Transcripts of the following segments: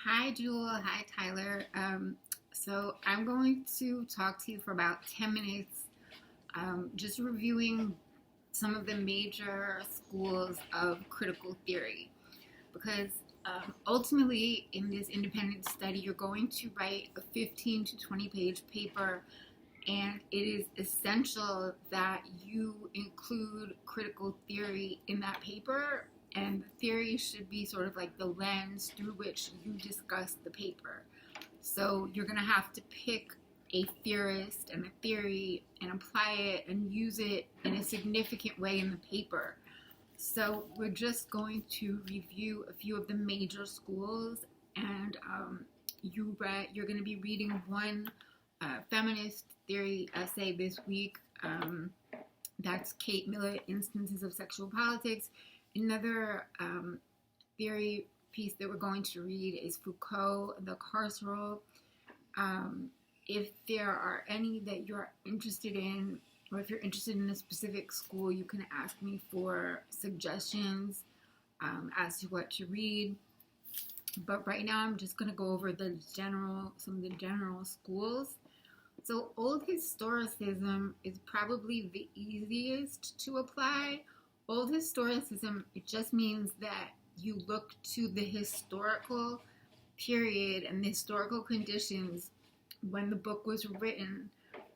Hi, Jewel. Hi, Tyler. So I'm going to talk to you for about 10 minutes, just reviewing some of the major schools of critical theory. Because ultimately, in this independent study, you're going to write a 15 to 20 page paper, and it is essential that you include critical theory in that paper, and the theory should be sort of like the lens through which you discuss the paper. So you're going to have to pick a theorist and a theory and apply it and use it in a significant way in the paper. So we're just going to review a few of the major schools, and you're going to be reading one feminist theory essay this week. That's Kate Millett, Instances of Sexual Politics. Another theory piece that we're going to read is Foucault, The Carceral. If there are any that you're interested in, or if you're interested in a specific school, you can ask me for suggestions as to what to read. But right now, I'm just going to go over some of the general schools. So old historicism is probably the easiest to apply. Old historicism, it just means that you look to the historical period and the historical conditions when the book was written,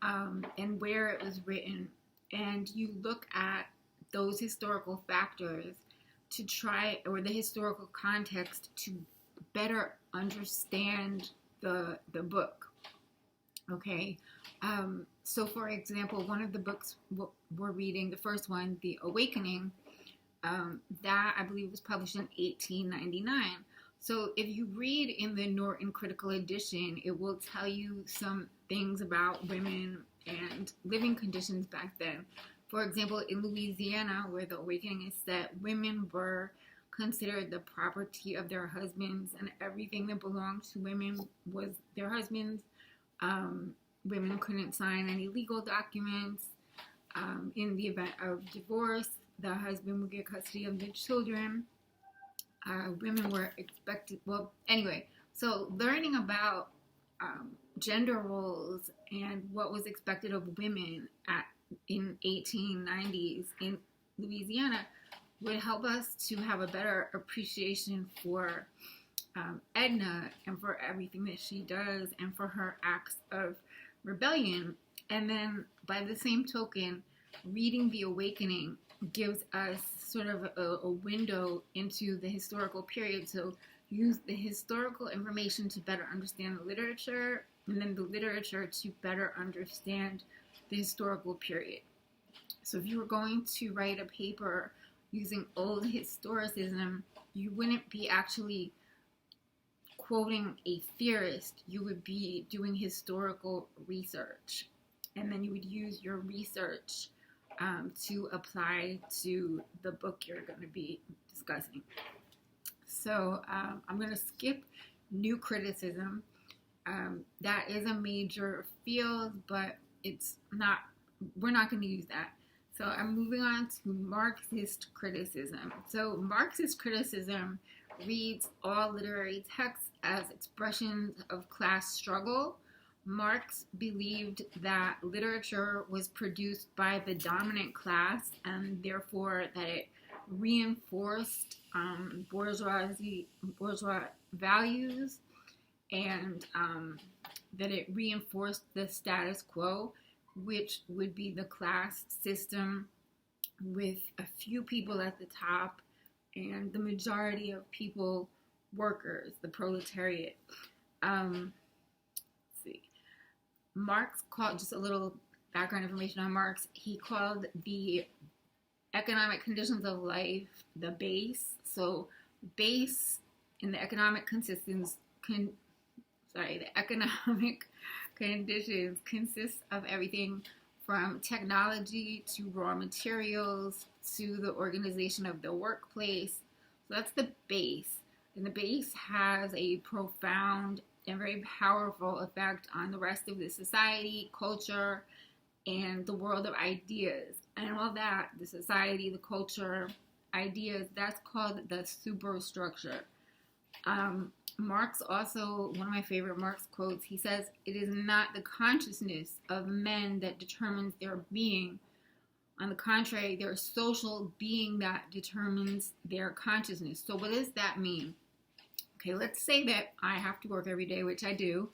and where it was written, and you look at those historical factors to try, or the historical context, to better understand the book. Okay, so for example, one of the books we're reading, the first one, The Awakening, that I believe was published in 1899. So if you read in the Norton Critical Edition, it will tell you some things about women and living conditions back then. For example, in Louisiana, where The Awakening is set, women were considered the property of their husbands, and everything that belonged to women was their husbands. Women couldn't sign any legal documents. In the event of divorce, the husband would get custody of the children. Women were expected, so learning about gender roles and what was expected of women in 1890s in Louisiana would help us to have a better appreciation for Edna and for everything that she does and for her acts of rebellion. And then by the same token, reading The Awakening gives us sort of a window into the historical period. So use the historical information to better understand the literature, and then the literature to better understand the historical period. So if you were going to write a paper using old historicism, you wouldn't be actually quoting a theorist. You would be doing historical research, and then you would use your research to apply to the book you're going to be discussing. So I'm going to skip new criticism. That is a major field, but we're not going to use that. So I'm moving on to Marxist criticism. So Marxist criticism reads all literary texts as expressions of class struggle. Marx believed that literature was produced by the dominant class, and therefore that it reinforced bourgeois values, and that it reinforced the status quo, which would be the class system with a few people at the top and the majority of people, workers, the proletariat. Marx called, just a little background information on Marx, he called the economic conditions of life the base. So base in the economic the economic conditions consist of everything from technology to raw materials to the organization of the workplace. So that's the base. And the base has a profound and very powerful effect on the rest of the society, culture, and the world of ideas. And all that, the society, the culture, ideas, that's called the superstructure. Marx also, one of my favorite Marx quotes, he says, "It is not the consciousness of men that determines their being. On the contrary, their social being that determines their consciousness." So what does that mean? Okay, let's say that I have to work every day, which I do.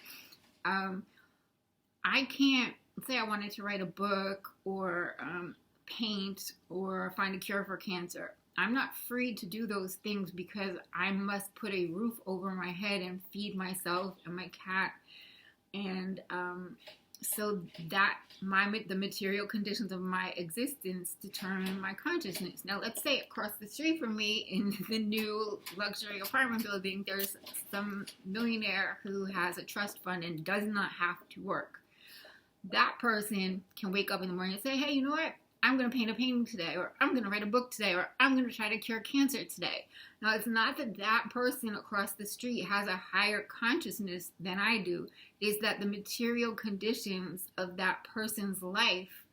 I can't, let's say I wanted to write a book or paint or find a cure for cancer. I'm not free to do those things because I must put a roof over my head and feed myself and my cat. And so that the material conditions of my existence determine my consciousness. Now, let's say across the street from me in the new luxury apartment building, there's some millionaire who has a trust fund and does not have to work. That person can wake up in the morning and say, "Hey, you know what? I'm going to paint a painting today," or "I'm going to write a book today," or "I'm going to try to cure cancer today." Now, it's not that that person across the street has a higher consciousness than I do. It's that the material conditions of that person's life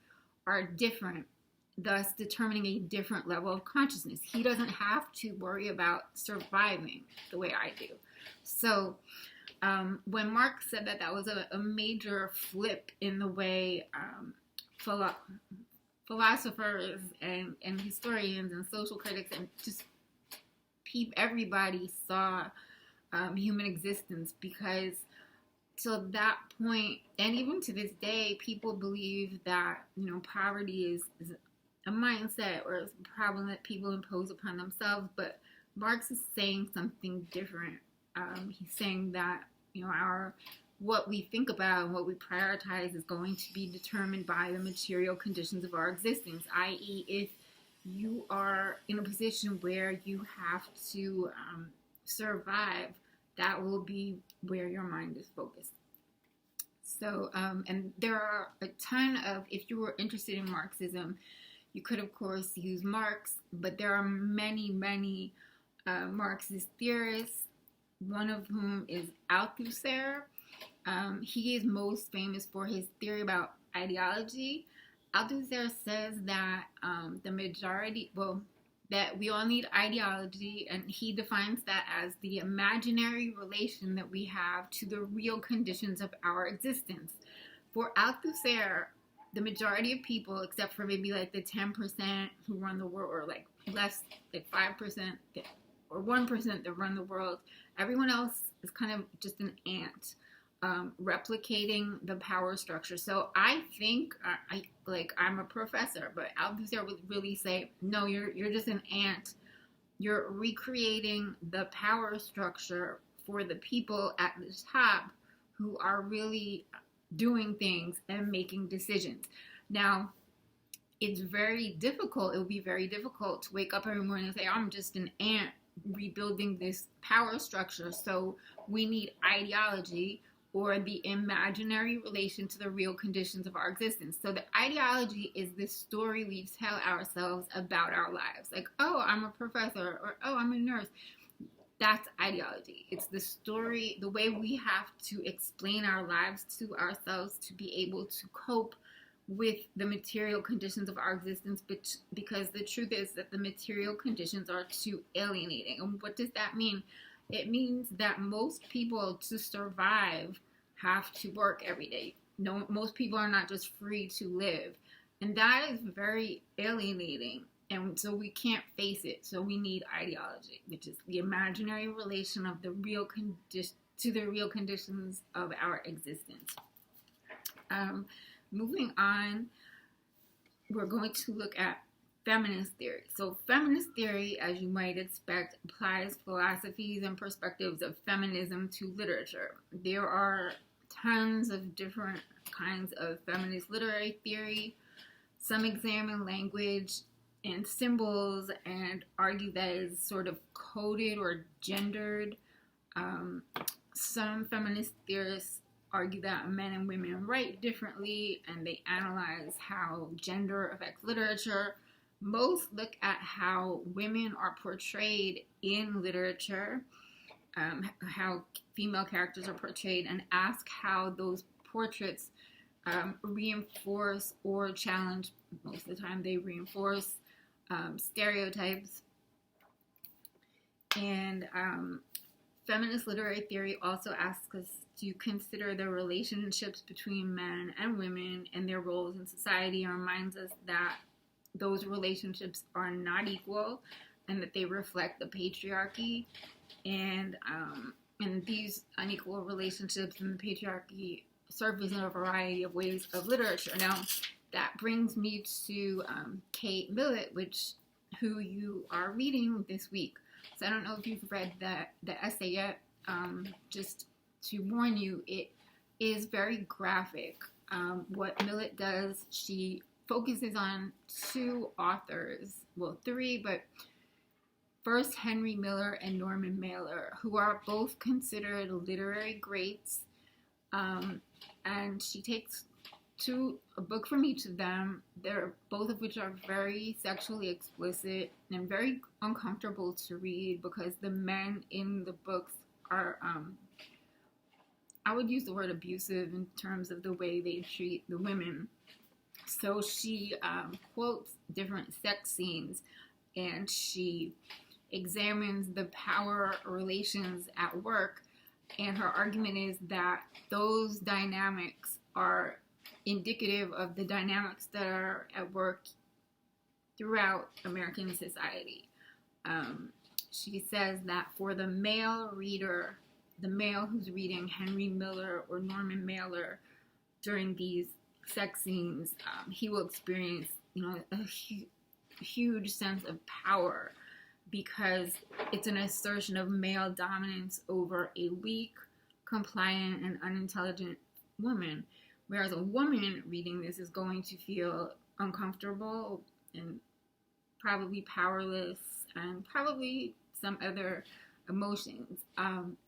are different, thus determining a different level of consciousness. He doesn't have to worry about surviving the way I do. So when Marx said that was a major flip in the way philosophers and historians and social critics and just everybody saw human existence, because till that point, and even to this day, people believe that poverty is a mindset or a problem that people impose upon themselves. But Marx is saying something different. He's saying that what we think about and what we prioritize is going to be determined by the material conditions of our existence, i.e., if you are in a position where you have to survive, that will be where your mind is focused. So, and there are a ton of, if you were interested in Marxism, you could, of course, use Marx, but there are many, many Marxist theorists, one of whom is Althusser. He is most famous for his theory about ideology. Althusser says that that we all need ideology, and he defines that as the imaginary relation that we have to the real conditions of our existence. For Althusser, the majority of people, except for maybe like the 10% who run the world, or like less, like 5% or 1% that run the world, everyone else is kind of just an ant. Replicating the power structure. So I think I'm a professor, but Althusser would really say, no, you're just an ant. You're recreating the power structure for the people at the top who are really doing things and making decisions. Now, it's very difficult. It would be very difficult to wake up every morning and say, I'm just an ant rebuilding this power structure. So we need ideology, or the imaginary relation to the real conditions of our existence. So the ideology is the story we tell ourselves about our lives. Like, oh, I'm a professor, or oh, I'm a nurse. That's ideology. It's the story, the way we have to explain our lives to ourselves to be able to cope with the material conditions of our existence, because the truth is that the material conditions are too alienating. And what does that mean? It means that most people, to survive, have to work every day. No, most people are not just free to live. And that is very alienating. And so we can't face it. So we need ideology, which is the imaginary relation of the real to the real conditions of our existence. Moving on, we're going to look at feminist theory. So feminist theory, as you might expect, applies philosophies and perspectives of feminism to literature. There are tons of different kinds of feminist literary theory. Some examine language and symbols and argue that it is sort of coded or gendered. Some feminist theorists argue that men and women write differently, and they analyze how gender affects literature. Most look at how women are portrayed in literature, how female characters are portrayed, and ask how those portraits reinforce or challenge, most of the time they reinforce, stereotypes. And Feminist literary theory also asks us to consider the relationships between men and women and their roles in society, and reminds us that those relationships are not equal and that they reflect the patriarchy, and these unequal relationships and the patriarchy surface in a variety of ways of literature. Now, that brings me to Kate Millett, who you are reading this week. So I don't know if you've read the essay yet. Just to warn you, it is very graphic. What Millett does, she focuses on two authors, well, three, but first Henry Miller and Norman Mailer, who are both considered literary greats. And she takes a book from each of them. They're both of which are very sexually explicit and very uncomfortable to read because the men in the books are, I would use the word abusive in terms of the way they treat the women. So she quotes different sex scenes, and she examines the power relations at work, and her argument is that those dynamics are indicative of the dynamics that are at work throughout American society. She says that for the male reader, the male who's reading Henry Miller or Norman Mailer during these sex scenes, he will experience, a huge sense of power because it's an assertion of male dominance over a weak, compliant, and unintelligent woman. Whereas a woman reading this is going to feel uncomfortable and probably powerless and probably some other emotions.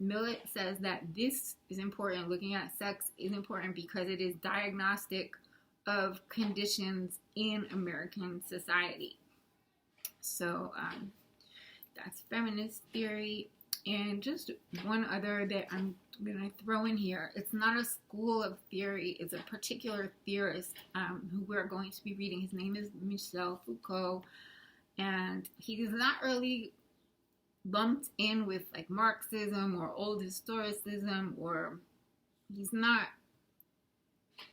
Millett says that this is important. Looking at sex is important because it is diagnostic of conditions in American society. So that's feminist theory. And just one other that I'm going to throw in here. It's not a school of theory. It's a particular theorist who we're going to be reading. His name is Michel Foucault. And he is not really lumped in with like Marxism or old historicism, or he's not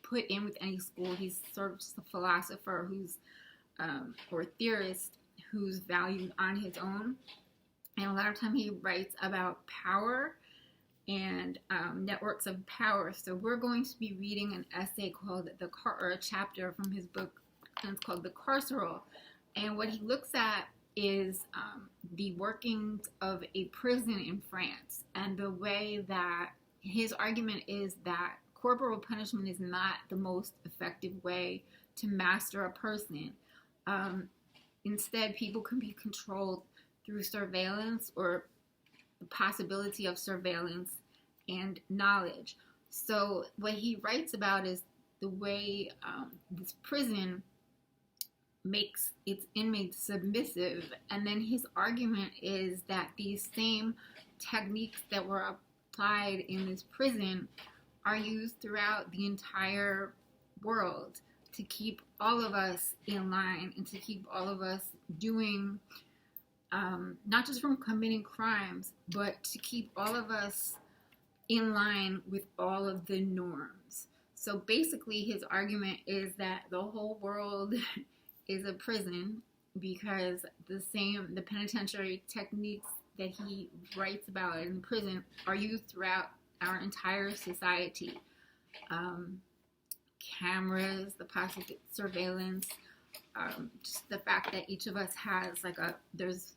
put in with any school. He's sort of just a philosopher who's, or theorist who's valued on his own. And a lot of time he writes about power and networks of power. So we're going to be reading an essay called or a chapter from his book, and it's called The Carceral. And what he looks at is the workings of a prison in France, and the way that his argument is that corporal punishment is not the most effective way to master a person. Instead, people can be controlled through surveillance or the possibility of surveillance and knowledge. So what he writes about is the way this prison makes its inmates submissive. And then his argument is that these same techniques that were applied in this prison are used throughout the entire world to keep all of us in line and to keep all of us doing, not just from committing crimes, but to keep all of us in line with all of the norms. So basically his argument is that the whole world is a prison because the penitentiary techniques that he writes about in the prison are used throughout our entire society. Cameras, the possible surveillance, just the fact that each of us has there's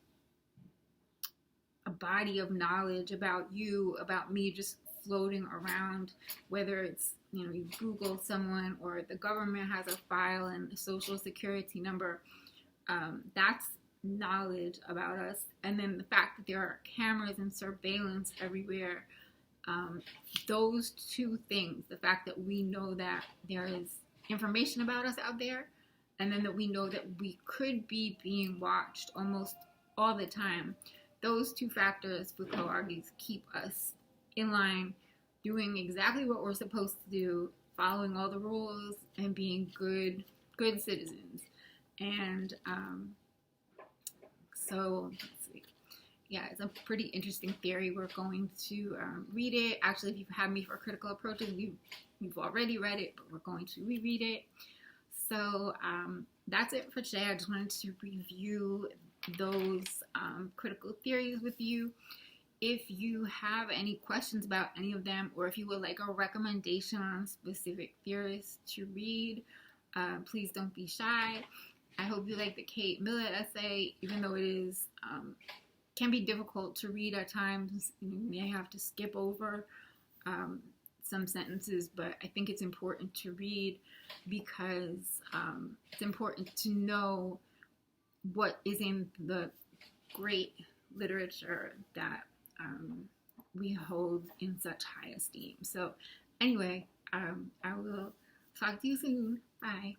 a body of knowledge about you, about me, just floating around, whether it's, you Google someone or the government has a file and a social security number, that's knowledge about us. And then the fact that there are cameras and surveillance everywhere, those two things, the fact that we know that there is information about us out there, and then that we know that we could be being watched almost all the time, those two factors, Foucault argues, keep us in line, doing exactly what we're supposed to do, following all the rules, and being good citizens. And so, let's see. yeah, it's a pretty interesting theory. We're going to read it. Actually, if you've had me for Critical Approaches, we've already read it, but we're going to reread it. So that's it for today. I just wanted to review those critical theories with you. If you have any questions about any of them, or if you would like a recommendation on specific theorists to read, please don't be shy. I hope you like the Kate Millett essay, even though it is can be difficult to read at times. You may have to skip over some sentences, but I think it's important to read because it's important to know what is in the great literature that we hold in such high esteem. So anyway, I will talk to you soon. Bye.